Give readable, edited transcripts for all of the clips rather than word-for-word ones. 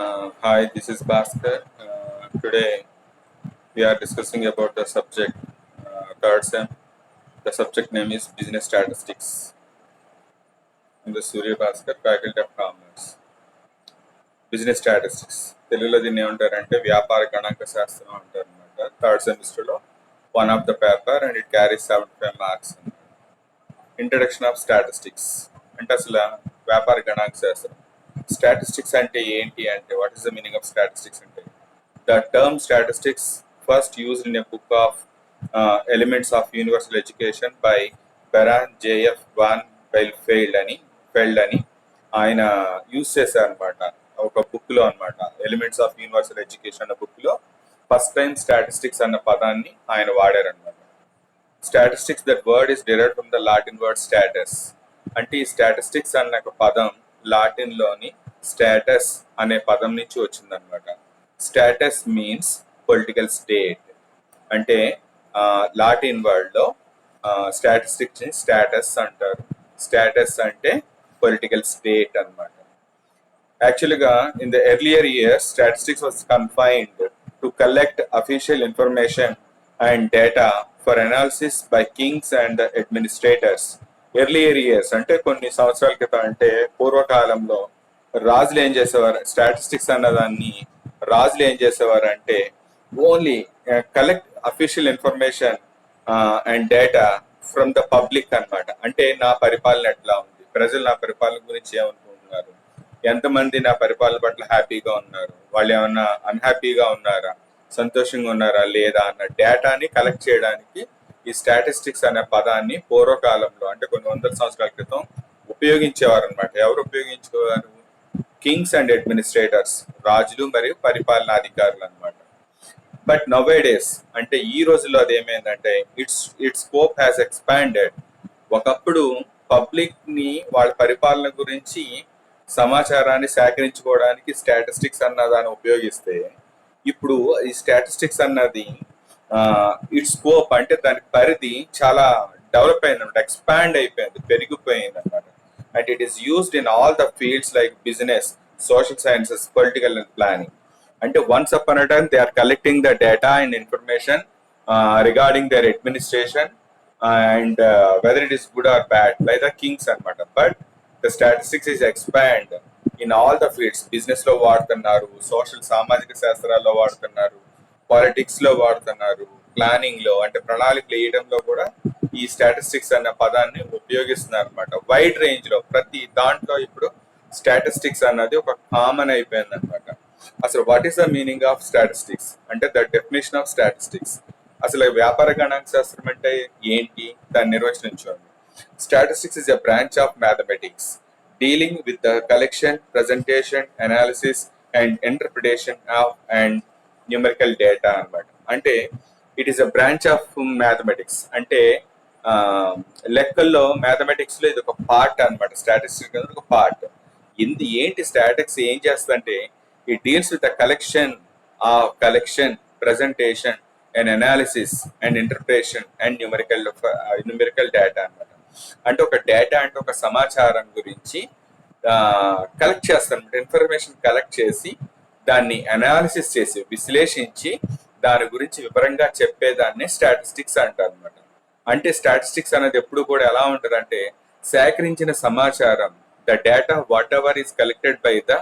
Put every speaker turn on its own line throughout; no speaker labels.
Hi, this is Bhaskar. Today we are discussing about the subject third sem. The subject name is Business Statistics in the Surya Bhaskar Faculty of Commerce. Business statistics తెలుగులో దీన్ని ఏమంటారంటే వ్యాపార గణాంక శాస్త్రం అంటారు అనమాట. Third సెమిస్టర్లో one of the paper and it carries 75 marks. Introduction of statistics అంటే అసలు వ్యాపార గణాంక శాస్త్రం. స్టాటిస్టిక్స్ అంటే ఏంటి అంటే what is the meaning of statistics అంటే the term statistics first used in a book of Elements of Universal Education by Baron J.F. van Feld అని ఆయన యూజ్ చేశారనమాట ఒక బుక్లో అనమాట. ఎలిమెంట్స్ ఆఫ్ యూనివర్సల్ ఎడ్యుకేషన్ అన్న బుక్లో ఫస్ట్ టైం స్టాటిస్టిక్స్ అన్న పదాన్ని ఆయన వాడారనమాట. Statistics that word is derived from the Latin word status. అంటే ఈ స్టాటిస్టిక్స్ అన్న ఒక పదం లాటిన్లోని స్టాటస్ అనే పదం నుంచి వచ్చిందనమాట. Status means political state. అంటే లాటిన్ వర్డ్లో స్టాటిస్టిక్స్ స్టాటస్ అంటారు. స్టాటస్ అంటే పొలిటికల్ స్టేట్ అనమాట. యాక్చువల్గా in the earlier years statistics was confined to collect official information and data for analysis by Kings and administrators. Earlier years అంటే కొన్ని సంవత్సరాల క్రితం, అంటే పూర్వకాలంలో రాజులు ఏం చేసేవారు, స్టాటిస్టిక్స్ అన్నదాన్ని రాజులు ఏం చేసేవారు అంటే only collect official information and data from the public అనమాట. అంటే నా పరిపాలన ఎట్లా ఉంది, ప్రజలు నా పరిపాలన గురించి ఏమనుకుంటున్నారు, ఎంతమంది నా పరిపాలన పట్ల హ్యాపీగా ఉన్నారు, వాళ్ళు ఏమన్నా అన్హ్యాపీగా ఉన్నారా, సంతోషంగా ఉన్నారా లేదా అన్న డేటాని కలెక్ట్ చేయడానికి ఈ స్టాటిస్టిక్స్ అనే పదాన్ని పూర్వకాలంలో అంటే కొన్ని వందల సంవత్సరాల క్రితం ఉపయోగించేవారు అనమాట. ఎవరు ఉపయోగించేవారు? కింగ్స్ అండ్ అడ్మినిస్ట్రేటర్స్, రాజులు మరియు పరిపాలనాధికారులు అనమాట. బట్ నౌవేడేస్ అంటే ఈ రోజుల్లో అది ఏమైందంటే ఇట్స్ స్కోప్ హ్యాస్ ఎక్స్పాండెడ్. ఒకప్పుడు పబ్లిక్ ని వాళ్ళ పరిపాలన గురించి సమాచారాన్ని సేకరించుకోవడానికి స్టాటిస్టిక్స్ అన్న దాన్ని ఉపయోగిస్తే, ఇప్పుడు ఈ స్టాటిస్టిక్స్ అన్నది ఇట్స్ స్కోప్ అంటే దాని పరిధి చాలా డెవలప్ అయింది అనమాట, ఎక్స్పాండ్ అయిపోయింది, పెరిగిపోయింది అనమాట. And it is used in all the fields like business, social sciences, political and planning. And once upon a time, they are collecting the data and information regarding their administration and whether it is good or bad by the kings and matter. But the statistics is expand in all the fields. Business lo vaడుతున్నారు, social సామాజిక శాస్త్రాల్లో వాడుతున్నారు, politics లో వాడుతున్నారు, planning లో అంటే ప్రణాళికలు వేయడంలో కూడా ఈ స్టాటిస్టిక్స్ అన్న పదాన్ని ఉపయోగిస్తున్నారు అనమాట. వైడ్ రేంజ్ లో ప్రతి దాంట్లో ఇప్పుడు స్టాటిస్టిక్స్ అన్నది ఒక కామన్ అయిపోయింది అనమాట. అసలు what is the meaning of statistics అంటే ద డెఫినేషన్ ఆఫ్ స్టాటిస్టిక్స్. అసలు వ్యాపార గణాంక శాస్త్రం అంటే ఏంటి, దాన్ని నిర్వచనం చూడండి. Statistics is a branch of mathematics dealing with the collection, presentation, analysis and interpretation of and numerical data అనమాట. అంటే it is a branch of mathematics అంటే లెక్కల్లో మ్యాథమెటిక్స్ లో ఇది ఒక పార్ట్ అనమాట. స్టాటిస్టిక్స్ అనేది ఒక పార్ట్. ఏంటి స్టాటిక్స్ ఏం చేస్తుందంటే it deals with the collection, presentation and analysis and interpretation and numerical data అనమాట. అంటే ఒక డేటా అంటే ఒక సమాచారం గురించి కలెక్ట్ చేస్తారనమాట. ఇన్ఫర్మేషన్ కలెక్ట్ చేసి దాన్ని అనాలిసిస్ చేసి విశ్లేషించి దాని గురించి వివరంగా చెప్పేదాన్ని స్టాటిస్టిక్స్ అంటారు అనమాట. అంటే స్టాటిస్టిక్స్ అనేది ఎప్పుడు కూడా ఎలా ఉంటుంది అంటే సేకరించిన సమాచారం, the data what ever is collected by the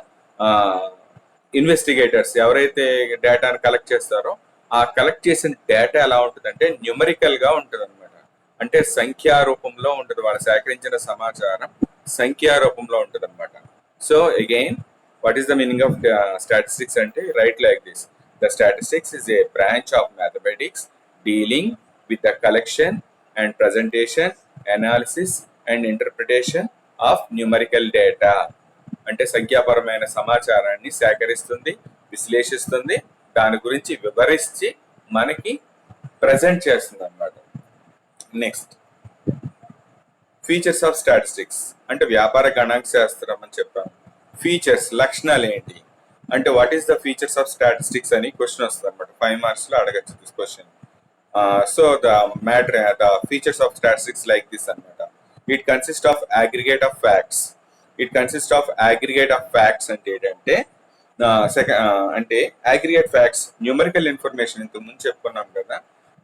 investigators, ఎవరైతే డేటాను కలెక్ట్ చేస్తారో ఆ కలెక్ట్ చేసిన డేటా ఎలా ఉంటుందంటే న్యూమరికల్ గా ఉంటుంది అనమాట. అంటే సంఖ్యా రూపంలో ఉంటుంది. వాళ్ళు సేకరించిన సమాచారం సంఖ్యా రూపంలో ఉంటుంది అనమాట. So again what is the meaning of statistics అంటే write like this. The statistics is a branch of mathematics dealing with the collection and presentation, analysis and interpretation of numerical data. అంటే సంఖ్యాపరమైన సమాచారాన్ని సేకరిస్తుంది, విశ్లేషిస్తుంది, దాని గురించి వివరించి మనకి ప్రజెంట్ చేస్తుంది అన్నమాట. నెక్స్ట్ ఫీచర్స్ ఆఫ్ స్టాటిస్టిక్స్ అంటే వ్యాపార గణాంక శాస్త్రం అని చెప్పాను. ఫీచర్స్, లక్షణాలు ఏంటి అంటే what is the features of statistics అని క్వశ్చన్ వస్తుంది అనమాట. 5 మార్క్స్ లో అడగచ్చు this question. So the features of statistics like this అనమాట. It consist of aggregate of facts. అంటే ఏంటంటే సెకండ్ అంటే అగ్రిగేట్ ఫ్యాక్ట్స్, న్యూమరికల్ ఇన్ఫర్మేషన్ ఇంతకు ముందు చెప్పుకున్నాం కదా.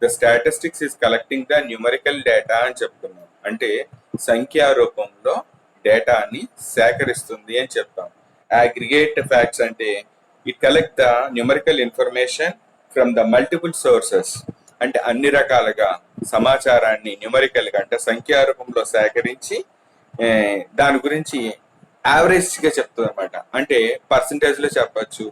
The statistics is collecting the numerical data అని చెప్పుకున్నాం. అంటే సంఖ్యా రూపంలో డేటాని సేకరిస్తుంది అని చెప్తాం. అగ్రిగేట్ ఫ్యాక్ట్స్ అంటే it collect the numerical information from the multiple sources. అంటే అన్ని రకాలుగా సమాచారాన్ని న్యూమరికల్ గా అంటే సంఖ్యా రూపంలో సేకరించి దాని గురించి యావరేజ్ గా చెప్తుంది అనమాట. అంటే పర్సంటేజ్ లో చెప్పచ్చు,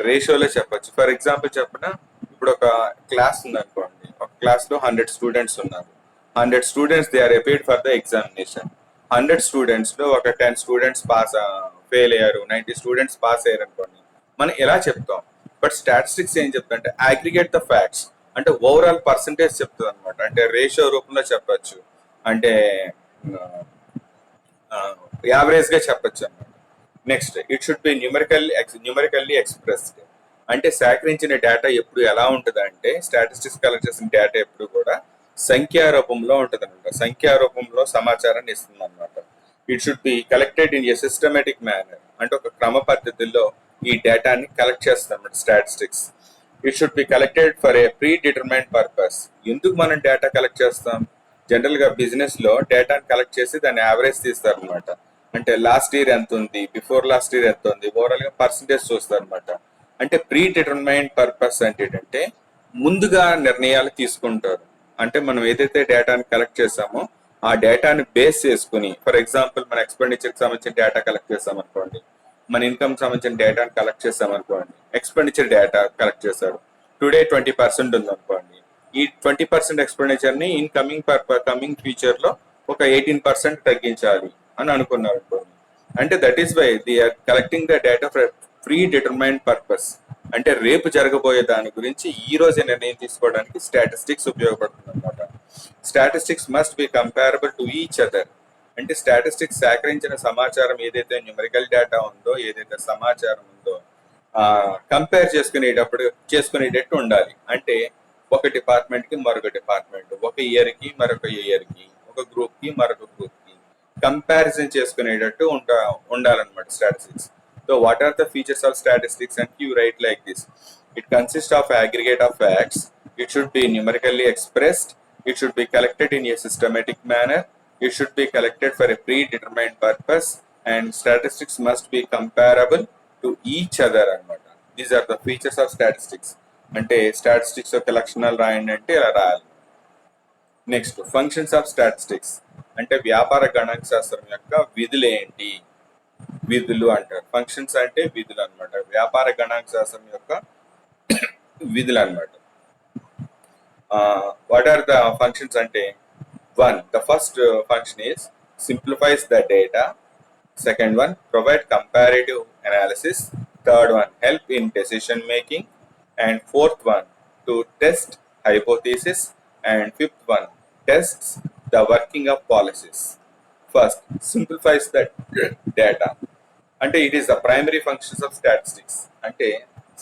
రేషియోలో చెప్పచ్చు. ఫర్ ఎగ్జాంపుల్ చెప్పిన, ఇప్పుడు ఒక క్లాస్ ఉంది అనుకోండి, ఒక క్లాస్ లో 100 స్టూడెంట్స్ ఉన్నారు. 100 students they are appeared for the examination. 100 students లో ఒక 10 స్టూడెంట్స్ ఫెయిల్ అయ్యారు, 90 స్టూడెంట్స్ పాస్ అయ్యారు అనుకోండి. మనం ఎలా చెప్తాం? బట్ స్టాటిస్టిక్స్ ఏం చెప్తుందంటే అగ్రిగేట్ ద ఫ్యాక్ట్స్, అంటే ఓవరాల్ పర్సంటేజ్ చెప్తుంది అనమాట. అంటే రేషియో రూపంలో చెప్పచ్చు, అంటే యావరేజ్ గా చెప్పచ్చు అనమాట. Next, it should be numerically expressed. అంటే సేకరించిన డేటా ఎప్పుడు ఎలా ఉంటుంది అంటే, స్టాటిస్టిక్స్ కలెక్ట్ చేసిన డేటా ఎప్పుడు కూడా సంఖ్యా రూపంలో ఉంటుంది అనమాట. సంఖ్యా రూపంలో సమాచారాన్ని ఇస్తుంది అనమాట. It should be collected in a systematic manner, అంటే ఒక క్రమ పద్ధతిలో ఈ డేటాని కలెక్ట్ చేస్తుంది అనమాట statistics. It should be collected for a pre determined purpose. ఎందుకు మనం డేటా కలెక్ట్ చేస్తాం? జనరల్ గా బిజినెస్ లో డేటాని కలెక్ట్ చేసి దాన్ని యావరేజ్ తీస్తారు అనమాట. అంటే లాస్ట్ ఇయర్ ఎంత ఉంది, బిఫోర్ లాస్ట్ ఇయర్ ఎంత ఉంది, ఓవరాల్ గా పర్సంటేజ్ చూస్తారు అనమాట. అంటే ప్రీ డిటర్మైన్డ్ పర్పస్ అంటే ఏంటంటే ముందుగా నిర్ణయాలు తీసుకుంటారు. అంటే మనం ఏదైతే డేటాని కలెక్ట్ చేసామో ఆ డేటాని బేస్ చేసుకుని, ఫర్ ఎగ్జాంపుల్ మన ఎక్స్పెండిచర్ కి సంబంధించిన డేటా కలెక్ట్ చేసాం అనుకోండి, మన ఇన్కమ్ సంబంధించిన డేటాని కలెక్ట్ చేసాం అనుకోండి. ఎక్స్పెండిచర్ డేటా కలెక్ట్ చేశారు, టుడే 20% ఉంది అనుకోండి. ఈ 20% ఎక్స్పెండిచర్ ని కమింగ్ ఫ్యూచర్ లో ఒక 18% తగ్గించాలి అని అనుకున్నారు అనుకోండి. అంటే that is why they are collecting the data for predetermined purpose. అంటే రేపు జరగబోయే దాని గురించి ఈ రోజే నిర్ణయం తీసుకోవడానికి స్టాటిస్టిక్స్ ఉపయోగపడుతుంది అనమాట. Statistics must be comparable to each other. అంటే స్టాటిస్టిక్స్ సేకరించిన సమాచారం ఏదైతే న్యూమరికల్ డేటా ఉందో, ఏదైతే సమాచారం ఉందో కంపేర్ చేసుకునేటట్టు ఉండాలి. అంటే ఒక డిపార్ట్మెంట్ కి మరొక డిపార్ట్మెంట్, ఒక ఇయర్ కి మరొక ఇయర్ కి, ఒక గ్రూప్ కి మరొక గ్రూప్ కి కంపారిజన్ చేసుకునేటట్టు ఉండాలన్నమాట statistics. So what are the features of statistics అంటే you write like this. It consist of aggregate of facts. It should be numerically expressed. It should be collected in a systematic manner. It should be collected for a predetermined purpose. And statistics must be comparable to each other అన్నమాట. These are the features of statistics. అంటే statistics యొక్క లక్షణాలు రాయండి అంటే ఇలా రాయాలి. Next, functions of statistics అంటే వ్యాపార గణాంక శాస్త్రం యొక్క విధులు ఏంటి? విధులు అంటారు. ఫంక్షన్స్ అంటే విధులు అనమాట. వ్యాపార గణాంక శాస్త్రం యొక్క విధులు అనమాట. వాట్ ఆర్ ద ఫంక్షన్స్ అంటే, the first function is simplifies the data. Second one, provide comparative analysis. Third one, help in decision making. And fourth one, to test hypothesis. And fifth one, tests the working of policies. First, simplifies the data. అంటే it is the primary functions of statistics. అంటే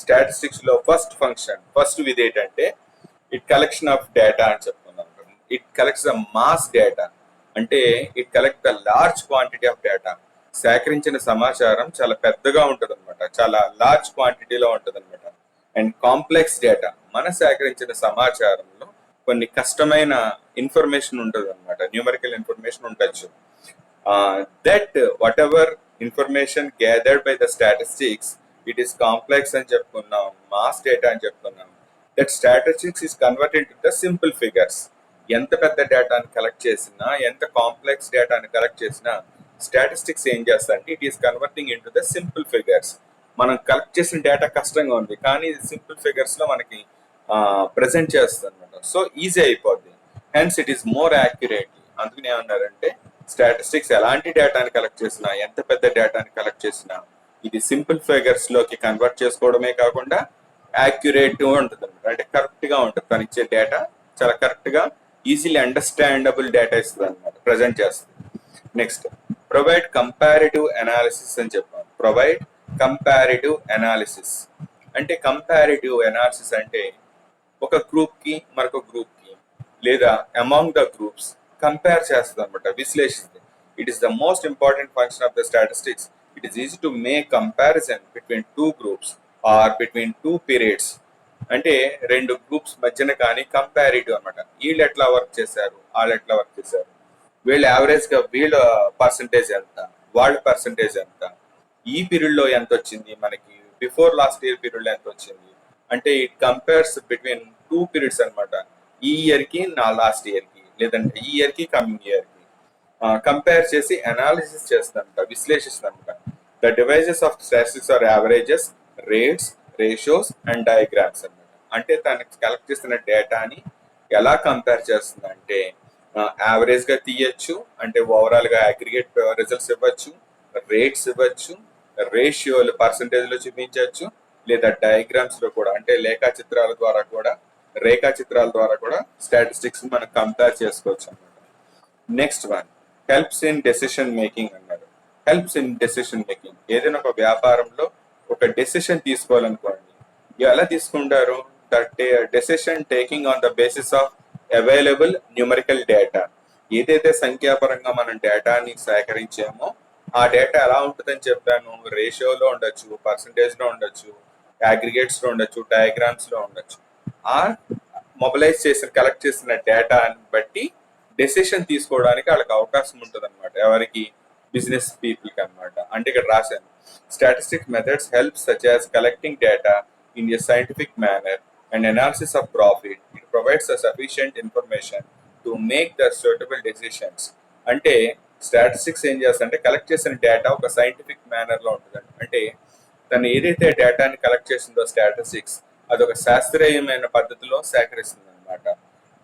statistics లో first విధి ఏంటంటే it collection of data అని చెప్తున్నాం. It collects the mass data. అంటే it collect the large quantity of data. సేకరించిన సమాచారం చాలా పెద్దగా ఉంటుంది అనమాట, చాలా లార్జ్ క్వాంటిటీలో ఉంటుంది అనమాట. అండ్ కాంప్లెక్స్ డేటా, మన సేకరించిన సమాచారంలో కొన్ని కష్టమైన ఇన్ఫర్మేషన్ ఉంటుంది అనమాట, న్యూమరికల్ ఇన్ఫర్మేషన్ ఉండొచ్చు. That what ever information gathered by the statistics, it is complex అని చెప్పుకున్నాం, మాస్ డేటా అని చెప్పుకున్నాం. That statistics is converted to the simple figures. ఎంత పెద్ద డేటాని కలెక్ట్ చేసినా, ఎంత కాంప్లెక్స్ డేటాని కలెక్ట్ చేసినా స్టాటిస్టిక్స్ ఏం చేస్తారంటే it is converting in to the simple figures. మనం కలెక్ట్ చేసిన డేటా కష్టంగా ఉంది, కానీ ఇది సింపుల్ ఫిగర్స్ లో మనకి ప్రెజెంట్ చేస్తుంది అనమాట. సో ఈజీ అయిపోద్ది. Hence it is more accurate. అందుకని ఏమన్నారంటే స్టాటిస్టిక్స్ ఎలాంటి డేటాని కలెక్ట్ చేసినా, ఎంత పెద్ద డేటాని కలెక్ట్ చేసినా ఇది సింపుల్ ఫిగర్స్ లోకి కన్వర్ట్ చేసుకోవడమే కాకుండా యాక్యురేట్ ఉంటుంది అనమాట. అంటే కరెక్ట్ గా ఉంటుంది, తను ఇచ్చే డేటా చాలా కరెక్ట్ గా ఈజీలీ అండర్స్టాండబుల్ డేటా ఇస్తుంది అనమాట, ప్రజెంట్ చేస్తుంది. నెక్స్ట్, ప్రొవైడ్ కంపారిటివ్ అనాలిసిస్ అని చెప్పాం. ప్రొవైడ్ కంపారిటివ్ అనాలిసిస్ అంటే, కంపారిటివ్ అనాలిసిస్ అంటే ఒక గ్రూప్ కి మరొక గ్రూప్ కి లేదా అమాంగ్ ద గ్రూప్స్ కంపేర్ చేస్తుంది అనమాట, విశ్లేషిస్తుంది. It is the most important function of the statistics. It is easy to make comparison between between two groups or between two periods. అంటే రెండు గ్రూప్స్ మధ్యన కానీ కంపారిటివ్ అనమాట. వీళ్ళు ఎట్లా వర్క్ చేశారు, వాళ్ళు ఎట్లా వర్క్ చేశారు, వీళ్ళు యావరేజ్ గా వీళ్ళ పర్సంటేజ్ ఎంత, వాళ్ళ పర్సంటేజ్ ఎంత, ఈ పీరియడ్ లో ఎంత వచ్చింది, మనకి బిఫోర్ లాస్ట్ ఇయర్ పీరియడ్ లో ఎంత వచ్చింది, అంటే it compares between two periods అనమాట. ఈ ఇయర్ కి నా లాస్ట్ ఇయర్ కి, లేదంటే ఈ ఇయర్ కి కమింగ్ ఇయర్ కి కంపేర్ చేసి అనాలిసిస్ చేస్తుంట, విశ్లేషిస్తుంట. The devices of statistics are averages, rates, ratios and diagrams అనమాట. అంటే తనకి కలెక్ట్ చేస్తున్న డేటాని ఎలా కంపేర్ చేస్తుందంటే యావరేజ్ గా తీయచ్చు, అంటే ఓవరాల్ గా అగ్రిగేట్ రిజల్ట్స్ ఇవ్వచ్చు, రేట్స్ ఇవ్వచ్చు, రేషియోలు పర్సంటేజ్ లో చూపించవచ్చు, లేదా డయాగ్రామ్స్ లో కూడా అంటే రేఖాచిత్రాల ద్వారా కూడా స్టాటిస్టిక్స్ మనం కంపేర్ చేసుకోవచ్చు అనమాట. Next one, helps in decision making అన్నారు. హెల్ప్స్ ఇన్ డెసిషన్ మేకింగ్, ఏదైనా ఒక వ్యాపారంలో ఒక డెసిషన్ తీసుకోవాలనుకోండి, ఎలా తీసుకుంటారు? That decision taking on the basis of available numerical data. ఏదైతే సంఖ్యాపరంగా మనం డేటాని సేకరించామో ఆ డేటా ఎలా ఉంటుందని చెప్పాను, రేషియోలో ఉండొచ్చు, పర్సంటేజ్ లో ఉండొచ్చు, అగ్రిగేట్స్ లో ఉండొచ్చు, డయాగ్రామ్స్ లో ఉండొచ్చు. ఆ మొబిలైజ్ చేసిన కలెక్ట్ చేసిన డేటాని బట్టి డెసిషన్ తీసుకోవడానికి వాళ్ళకి అవకాశం ఉంటుంది అనమాట. ఎవరికి? బిజినెస్ పీపుల్ కి అనమాట. అంటే ఇక్కడ రాశాను, statistic methods help such as collecting data in a scientific manner and analysis of profit. It provides a sufficient information to make the suitable decisions. అంటే స్టాటిస్టిక్స్ ఏం చేస్తారంటే కలెక్ట్ చేసిన డేటా ఒక సైంటిఫిక్ మేనర్ లో ఉంటుందండి. అంటే తను ఏదైతే డేటాని కలెక్ట్ చేసిందో స్టాటిస్టిక్స్ అదొక శాస్త్రీయమైన పద్ధతిలో సేకరిస్తుంది అనమాట.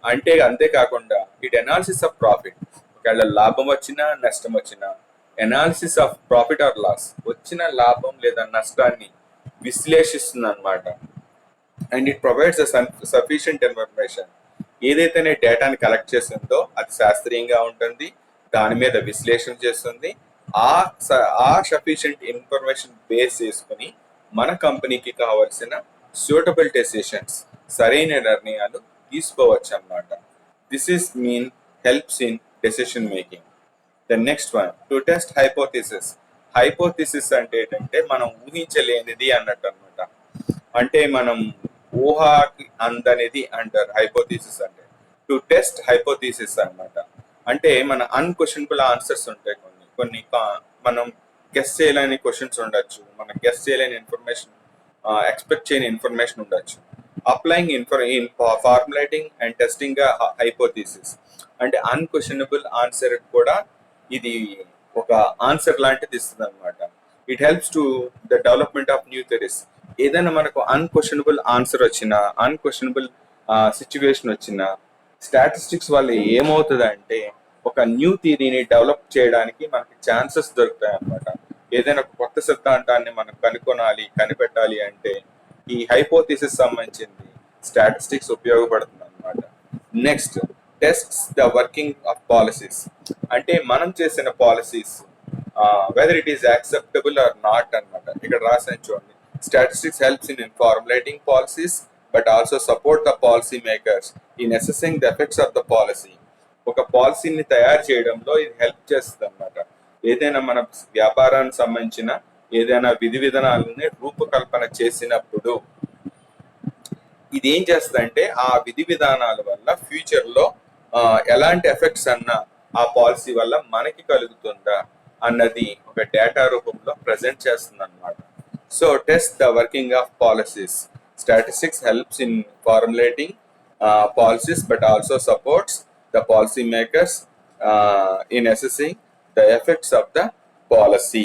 అంటే అంతేకాకుండా ఇట్ అనాలిసిస్ ఆఫ్ ప్రాఫిట్, ఒకవేళ లాభం వచ్చినా నష్టం వచ్చినా analysis of profit or loss, వచ్చిన లాభం లేదా నష్టాన్ని విశ్లేషిస్తుంది అనమాట. And it provides sufficient information. ఏదైతే డేటాని కలెక్ట్ చేసిందో అది శాస్త్రీయంగా ఉంటుంది, దాని మీద విశ్లేషణ చేస్తుంది. ఆ సఫిషియంట్ ఇన్ఫర్మేషన్ బేస్ చేసుకుని మన కంపెనీకి కావాల్సిన సూటబుల్ డెసిషన్స్, సరైన నిర్ణయాలు తీసుకోవచ్చు అన్నమాట. This is mean helps in decision making. The next one, to test hypothesis. Hypothesis అంటే ఏంటంటే మనం ఊహించలేనిది అన్నట్టు అనమాట. అంటే మనం ఊహకి అందనేది అంటారు హైపోథిసిస్ అంటే. టు టెస్ట్ హైపోథిసిస్ అన్నమాట. అంటే మన అన్క్వశ్చనబుల్ ఆన్సర్స్ ఉంటాయి, కొన్ని మనం గెస్ చేయలేని క్వశ్చన్స్ ఉండొచ్చు, మనం గెస్ చేయలేని ఇన్ఫర్మేషన్, ఎక్స్పెక్ట్ చేయని ఇన్ఫర్మేషన్ ఉండొచ్చు. Applying in formulating and testing hypothesis అంటే అన్క్వశ్చనబుల్ ఆన్సర్ కూడా ఇది ఒక ఆన్సర్ లాంటిది ఇస్తుంది అనమాట. It helps to the development of new theories. ఏదైనా మనకు అన్క్వశ్చనబుల్ ఆన్సర్ వచ్చినా, అన్క్వశ్చనబుల్ సిచ్యువేషన్ వచ్చినా, స్టాటిస్టిక్స్ వల్ల ఏమవుతుంది అంటే ఒక న్యూ థియరీని డెవలప్ చేయడానికి మనకి ఛాన్సెస్ దొరుకుతాయి అన్నమాట. ఏదైనా ఒక కొత్త సిద్ధాంతాన్ని మనం కనిపెట్టాలి అంటే ఈ హైపోథిసిస్ సంబంధించింది స్టాటిస్టిక్స్ ఉపయోగపడుతుంది అనమాట. Next, tests the working of policies. అంటే మనం చేసిన policies whether it is acceptable or not అనమాట. ఇక్కడ రాసిన చూడండి, statistics helps in formulating policies but also support the policy makers in assessing the effects of the policy. ఒక పాలసీని తయారు చేయడంలో ఇది హెల్ప్ చేస్తుంది అనమాట. ఏదైనా మన వ్యాపారానికి సంబంధించిన ఏదైనా విధి విధానాలని రూపకల్పన చేసినప్పుడు ఇది ఏం చేస్తుందంటే ఆ విధి విధానాల వల్ల ఫ్యూచర్ లో ఎలాంటి ఎఫెక్ట్స్ అన్న ఆ పాలసీ వల్ల మనకి కలుగుతుందా అన్నది ఒక డేటా రూపంలో ప్రజెంట్ చేస్తుంది అనమాట. So test the working of policies. Statistics helps in formulating policies but also supports the policy makers in assessing the effects of the policy.